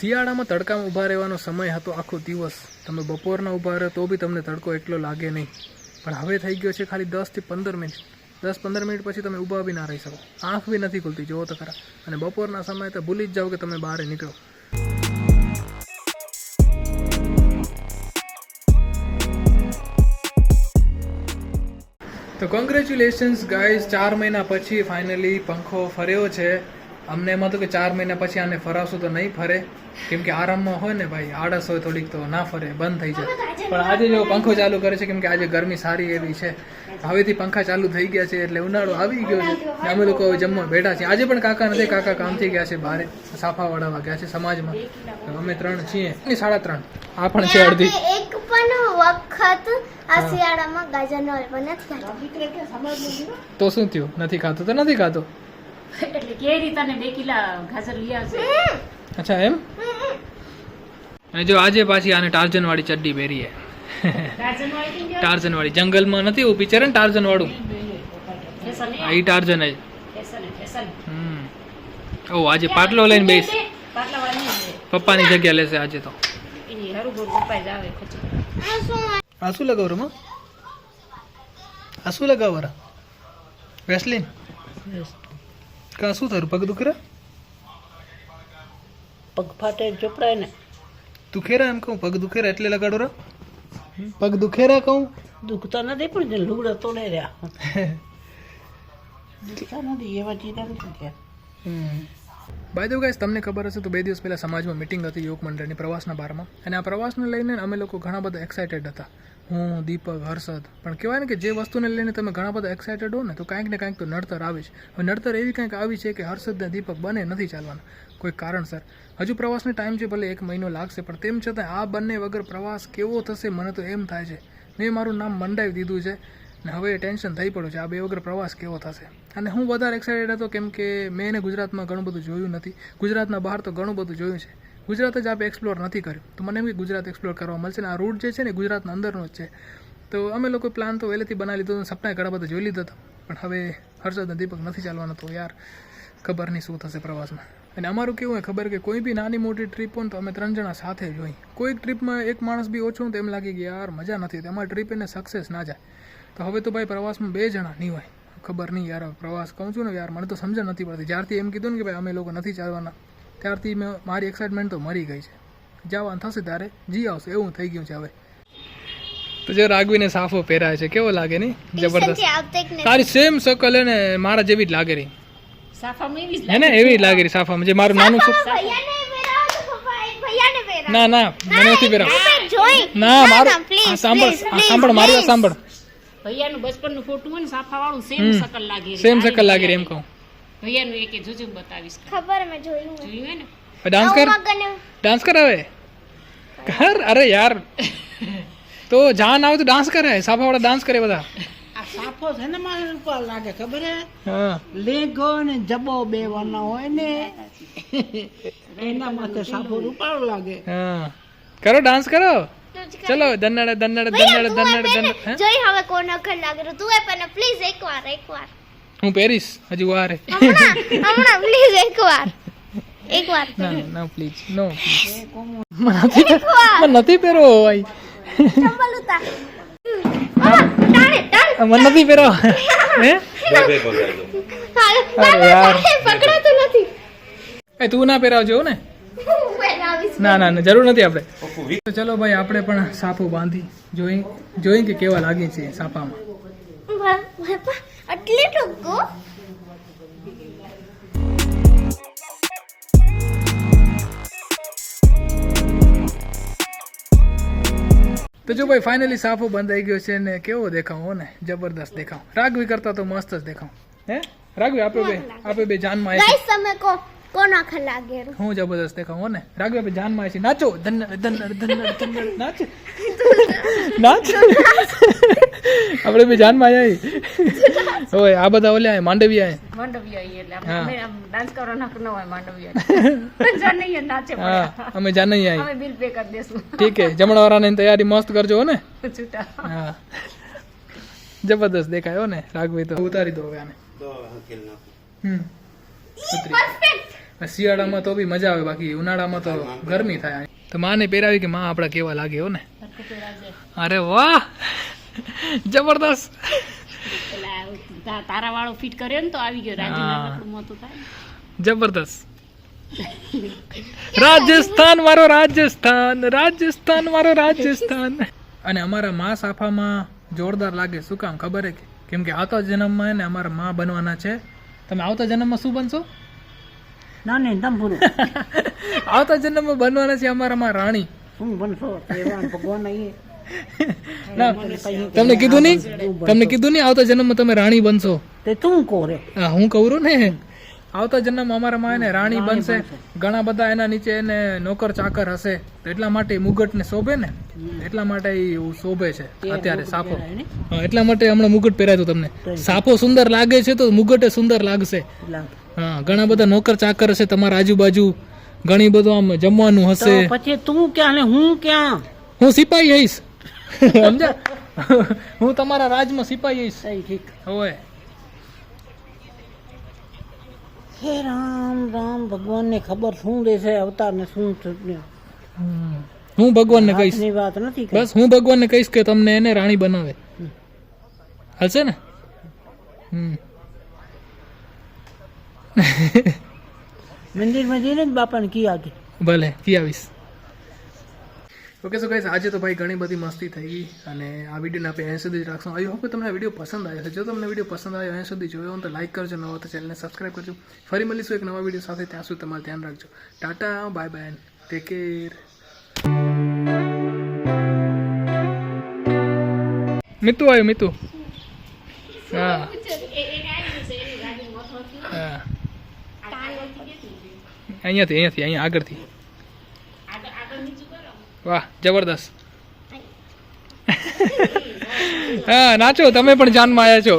શિયાળામાં તડકામાં ઊભા રહેવાનો સમય હતો આખો દિવસ. તમે બપોરના ઊભા રહો તો બી તમને તડકો એટલો લાગે નહીં. પણ હવે થઈ ગયો છે ખાલી 10 થી 15 મિનિટ. 10-15 મિનિટ પછી તમે ઊભા બી ના રહી શકો. આંખ બી નથી ખુલતી, જુઓ તો ખરા. અને બપોરના સમયે તો ભૂલી જ જાઓ કે તમે બહાર નીકળો. તો કોંગ્રેચ્યુલેશન્સ ગાઈઝ, 4 મહિના પછી ફાઇનલી પંખો ફર્યો છે. અમને એમ હતું કે 4 મહિના પછી આને ફરાવશું તો નહીં ફરે, કેમ કે આરામમાં હોય ને ભાઈ, આળસ હોય થોડીક તો ના ફરે, બંધ થઈ જાય. પણ આજે જો પંખો ચાલુ કરે છે કેમ કે આજે ગરમી સારી એવી છે. હવેથી પંખા ચાલુ થઈ ગયા છે એટલે ઉનાળો આવી ગયો છે. અમે લોકો હવે જમવા બેઠા છીએ. આજે પણ કાકા નથી, કાકા કામથી ગયા છે બહાર, સાફા વડાવા ગયા છે સમાજમાં. અમે 3 છીએ, 3:30. આ પણ છે અડધી. એક પણ વખત આ શિયાળામાં ગાજરનો હલવો નથી ખાતો. તો શું થયું? નથી ખાતો તો નથી ખાતો. એટલે કેરી તને 2 કિલા ગાજર લઈ આવશે. અચ્છા એમ. અને જો આજે પાછી આને ટાર્ઝન વાળી ચડ્ડી પહેરી છે. ટાર્ઝન વાળી, જંગલમાં નથી એવું પિક્ચર ને ટાર્ઝન વાળું, એ ટાર્ઝન જ. ઓ આજે પાટલો લઈને બેસ, પપ્પાની જગ્યા લેશે આજે તો. આ શું લગાવ રમા? આ શું લગાવ રા? વેસલીન કા શું થયું? પગ દુખે? પગ ફાટે ચોપડાય ને. દુખેરા એમ કહું? પગ દુખેરા એટલે લગાડો રા? પગ દુખેરા કહું? દુખતા નથી પણ લુગડા તોડે રહ્યા. દુખતા નથી એવા ચીતા નથી ત્યાં. બાય ધ વે ગાઈસ, તમને ખબર હશે તો 2 દિવસ પહેલા સમાજમાં મીટિંગ હતી યુવક મંડળની પ્રવાસના બારમાં. અને આ પ્રવાસને લઈને અમે લોકો ઘણા બધા એક્સાઇટેડ હતા. હું, દીપક, હર્ષદ. પણ કહેવાય ને કે જે વસ્તુને લઈને તમે ઘણા બધા એક્સાઇટેડ હો ને તો કાંઈક ને કાંઈક તો નડતર આવી છે. હવે નડતર એવી કંઈક આવી છે કે હર્ષદ ને દીપક બંને નથી ચાલવાના કોઈ કારણસર. હજુ પ્રવાસનો ટાઈમ છે, ભલે 1 મહિનો લાગશે, પણ તેમ છતાં આ બંને વગર પ્રવાસ કેવો થશે મને તો એમ થાય છે. મેં મારું નામ મંડાવી દીધું છે ને હવે ટેન્શન થઈ પડ્યું છે આ 2 વગર પ્રવાસ કેવો થશે. અને હું વધારે એક્સાઇટેડ હતો કેમ કે મેં એને ગુજરાતમાં ઘણું બધું જોયું નથી. ગુજરાતના બહાર તો ઘણું બધું જોયું છે, ગુજરાત જ આપણે એક્સપ્લોર નથી કર્યું. તો મને એમ કે ગુજરાત એક્સપ્લોર કરવા મળશે ને આ રૂટ જે છે ને ગુજરાતના અંદરનો જ છે. તો અમે લોકો પ્લાન તો વહેલેથી બનાવી લીધો, સપના ઘણા બધા જોઈ લીધા હતા. પણ હવે હર્ષદ અને દીપક નથી ચાલવાના તો યાર ખબર નહીં શું થશે પ્રવાસમાં. અને અમારું કેવું હોય ખબર કે કોઈ બી નાની મોટી ટ્રીપ હોય ને તો અમે 3 જણા સાથે જ હોય. કોઈક ટ્રીપમાં એક માણસ બી ઓછું તો એમ લાગે કે યાર મજા નથી, અમારી ટ્રીપ એને સક્સેસ ના જાય. તો હવે તો ભાઈ પ્રવાસમાં 2 જણા નહીં હોય. ખબર નહીં યાર, પ્રવાસ કહું છું ને યાર, મને તો સમજણ નથી પડતી. જ્યારથી એમ કીધું ને કે ભાઈ અમે લોકો નથી ચાલવાના ત્યારથી મારી એક્સાઇટમેન્ટ તો મરી ગઈ છે. જવાનું થશે ત્યારે જી આવશે એવું થઈ ગયું છે હવે. તો જો રાઘવીને સાફો પહેરાય છે, કેવો લાગે નહીં? જબરદસ્ત. તારી સેમ શકલ હે ને મારા જેવી જ લાગે રહી. સાફામાં એવી જ હે ને? એવી જ લાગે રહી સાફામાં. જે મારું નાનું છે. ના ના મને નથી પહેરાવ. ના મારું સાંભળ મારી વાત સાંભળ. ભૈયાનું બચપનનું ફોટો હોય ને સાફા વાળું સેમ શકલ લાગે. સેમ શકલ લાગે રહી એમ કહું. ભૈયાનું એક જોજો બતાવીશ. ખબર મેં જોયું જોયું હે ને? ડાન્સ કર, ડાન્સ કર હવે કર. અરે યાર તો જાન આવે તો ડાન્સ કરે, સાફા વાળા ડાન્સ કરે બધા. આ સાફો છે ને મારે ઉપર લાગે ખબર હે? હા લેગો ને જબો બેવાના હોય ને એના માટે સાફો રૂપાળો લાગે. હા કરો ડાન્સ કરો. ચલો દન્નડ દન્નડ દન્નડ દન્નડ દન્નડ. જોઈ હવે કોણ અખર લાગે તો તું એ પણ પ્લીઝ એકવાર હું પેરીસ હજુ વારે. હમણાં પ્લીઝ એકવાર ના ના પ્લીઝ નો મને નથી પહેરો ભાઈ. ચંપલ ઉતાર. મને નથી પહેરો. હે અરે યાર પકડાતું નથી. એ તું ના પહેરાવજો ને. ના ના ના જરૂર નથી આપણે. તો ચલો ભાઈ આપણે પણ સાફો બાંધી જોઈ કે કેવા લાગે છે સાફામાં. આટલી ટૂંકો. તો જો ભાઈ ફાઇનલી સાફો બંધાઈ ગયો છે ને કેવો દેખાવ હો ને, જબરદસ્ત દેખાવ. રાઘવી કરતા તો મસ્ત જ દેખાવ. હે રાઘવી આપે બે જાનમાં આવી. ગાઈસ તમે કોણ અખર લાગે? હું જબરદસ્ત દેખાવ હો ને. રાઘવી આપે જાનમાં આવી. નાચો ધન્નડ ધન્નડ ધન્નડ ધન્નડ. નાચ નાચ. આપણે બે જાનમાં આવી. ઓય આ બધા ઓલે આય માંડવી આય. માંડવી આવી એટલે અમે ડાન્સ કરવાનો હક ન હોય. માંડવી આવી જાનૈયા નાચે પડે. હા અમે જાનૈયા આવી. અમે બિલ પે કરી દેશું. ઠીક હે, જમણવારાની તૈયારી મસ્ત કરજો હો ને. છૂટા. હા જબરદસ્ત દેખાય હો ને રાઘવી. તો ઉતારી દો હવે આને. શિયાળામાં તો બી મજા આવે, બાકી ઉનાળામાં તો ગરમી થાય. તો માને પહેરાવી કે માં આપડા કેવા લાગે હો ને. અરે વાહ, જબરદસ્ત. તારા વાળો ફિટ કર્યો ને તો આવી ગયો. રાજુ મોટું થાય. જબરદસ્ત. રાજસ્થાન મારો રાજસ્થાન, રાજસ્થાન મારો રાજસ્થાન. અને અમારા માં સાફામાં જોરદાર લાગે. શું કામ ખબર હે? કેમ કે આવતા જન્મમાં ને અમારા માં બનવાના છે. તમે આવતા જન્મમાં શું બનશો? ના ને તંબુરો આવતા જન્મમાં બનવાના છે અમારા માં રાણી. શું બનશો? ભગવાન આવીએ. ના તમને કીધું નહીં, તમને કીધું નહીં આવતા જન્મમાં તમે રાણી બનશો. તે તું કોરે હા હું કહું છું ને, આવતા જન્મ અમારા માં એને રાણી બનશે. ઘણા બધા એના નીચે એને નોકર ચાકર હશે. તો એટલા માટે મુગટ ને શોભે ને, એટલા માટે એ શોભે છે અત્યારે સાફો. હા એટલા માટે હમણાં મુગટ પહેરાયું તમને. સાફો સુંદર લાગે છે તો મુગટે સુંદર લાગશે. હા ઘણા બધા નોકર ચાકર હશે તમારા આજુબાજુ, ઘણી બધું આમ જમવાનું હશે. પછી તું ક્યાં ને હું ક્યાં? હું સિપાહી હઈશ. સમજ્યા? હું તમારા રાજમાં સિપાહી હઈશ. ઠીક. હોય હે રામ રામ, ભગવાન ને ખબર શું દેશે અવતાર ને શું હું ભગવાનને કહીશ. ની વાત નથી. બસ હું ભગવાનને કહીશ કે તમને એને રાણી બનાવે. હાલશે ને? મંદિરમાં જઈને જ બાપાને કી આગે. ભલે કી આવીશ. ઓકે સો ગાઈસ, આજે તો ભાઈ ઘણી બધી મસ્તી થઈ ગઈ અને આ વિડીયોને આપણે અહીં સુધી જ રાખશું. આઈ હોપ કે તમને આ વિડીયો પસંદ આવ્યો છે. જો તમને વિડીયો પસંદ આવ્યો, અહીં સુધી જોયો હોય તો લાઈક કરજો, ન હોય તો ચેનલને સબસ્ક્રાઈબ કરજો. ફરી મળીશું એક નવા વિડીયો સાથે. ત્યાં સુધી તમારે ધ્યાન રાખજો. Tata, bye bye, take care. Mitu આવ્યો, મિતુ. હા હા અહીંયાથી અહીંયા આગળથી. વાહ જબરદસ્ત. હા નાચો, તમે પણ જાનમાં આવ્યા છો.